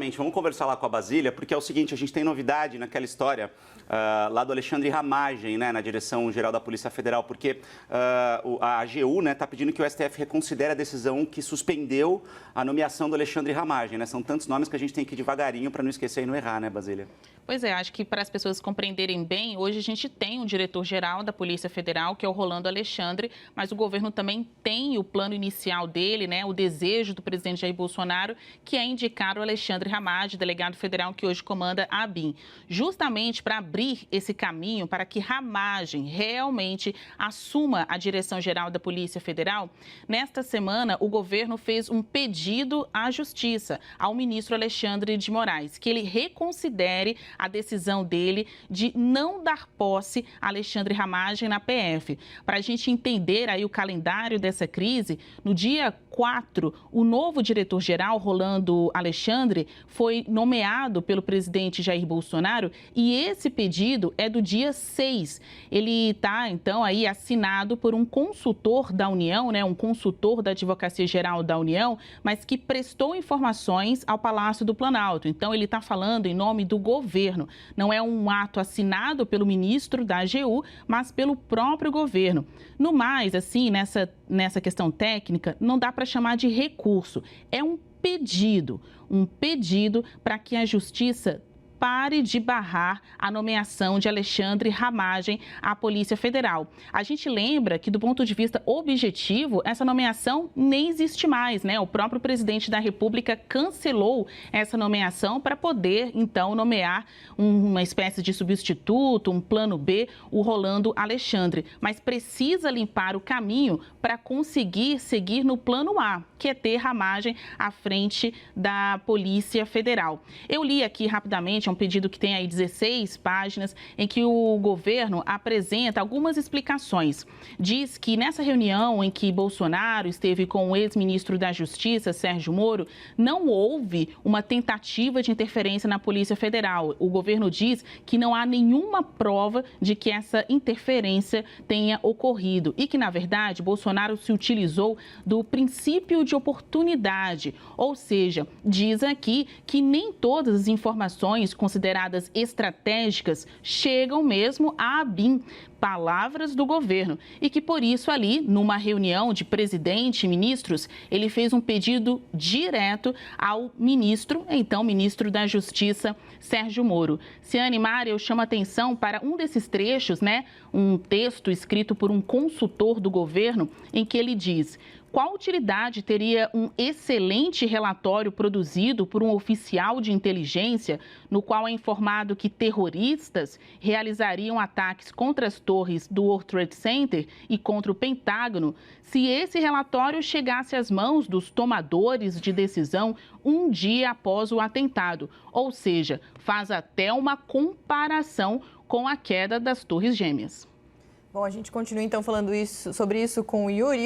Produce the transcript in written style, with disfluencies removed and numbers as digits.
Exatamente, vamos conversar lá com a Basília, porque é o seguinte, a gente tem novidade naquela história lá do Alexandre Ramagem, né, na direção-geral da Polícia Federal, porque a AGU está pedindo que o STF reconsidere a decisão que suspendeu a nomeação do Alexandre Ramagem, né? São tantos nomes que a gente tem que ir devagarinho para não esquecer e não errar, né, Basília? Pois é, acho que para as pessoas compreenderem bem, hoje a gente tem um diretor-geral da Polícia Federal, que é o Rolando Alexandre, mas o governo também tem o plano inicial dele, né, o desejo do presidente Jair Bolsonaro, que é indicar o Alexandre Ramagem, delegado federal que hoje comanda a ABIN, justamente para abrir esse caminho para que Ramagem realmente assuma a direção-geral da Polícia Federal. Nesta semana, o governo fez um pedido à Justiça, ao ministro Alexandre de Moraes, que ele reconsidere a decisão dele de não dar posse a Alexandre Ramagem na PF. Para a gente entender aí o calendário dessa crise, no dia 4, o novo diretor-geral, Rolando Alexandre, foi nomeado pelo presidente Jair Bolsonaro e esse pedido é do dia 6. Ele está, então, aí assinado por um consultor da União, né, um consultor da Advocacia Geral da União, mas que prestou informações ao Palácio do Planalto. Então, ele está falando em nome do governo. Não é um ato assinado pelo ministro da AGU, mas pelo próprio governo. No mais, assim, nessa questão técnica, não dá para chamar de recurso. É um pedido para que a Justiça pare de barrar a nomeação de Alexandre Ramagem à Polícia Federal. A gente lembra que, do ponto de vista objetivo, essa nomeação nem existe mais, né? O próprio presidente da República cancelou essa nomeação para poder, então, nomear uma espécie de substituto, um plano B, o Rolando Alexandre. Mas precisa limpar o caminho para conseguir seguir no plano A, que é ter Ramagem à frente da Polícia Federal. Eu li aqui rapidamente um pedido que tem aí 16 páginas, em que o governo apresenta algumas explicações. Diz que nessa reunião em que Bolsonaro esteve com o ex-ministro da Justiça, Sérgio Moro, não houve uma tentativa de interferência na Polícia Federal. O governo diz que não há nenhuma prova de que essa interferência tenha ocorrido e que, na verdade, Bolsonaro se utilizou do princípio de oportunidade, ou seja, diz aqui que nem todas as informações consideradas estratégicas chegam mesmo à ABIN, palavras do governo, e que por isso ali, numa reunião de presidente e ministros, ele fez um pedido direto ao ministro, então ministro da Justiça, Sérgio Moro. Ciane Mari, eu chamo a atenção para um desses trechos, né, um texto escrito por um consultor do governo, em que ele diz: qual utilidade teria um excelente relatório produzido por um oficial de inteligência, no qual é informado que terroristas realizariam ataques contra as torres do World Trade Center e contra o Pentágono, se esse relatório chegasse às mãos dos tomadores de decisão um dia após o atentado? Ou seja, faz até uma comparação com a queda das Torres Gêmeas. Bom, a gente continua então falando sobre isso com o Yuri.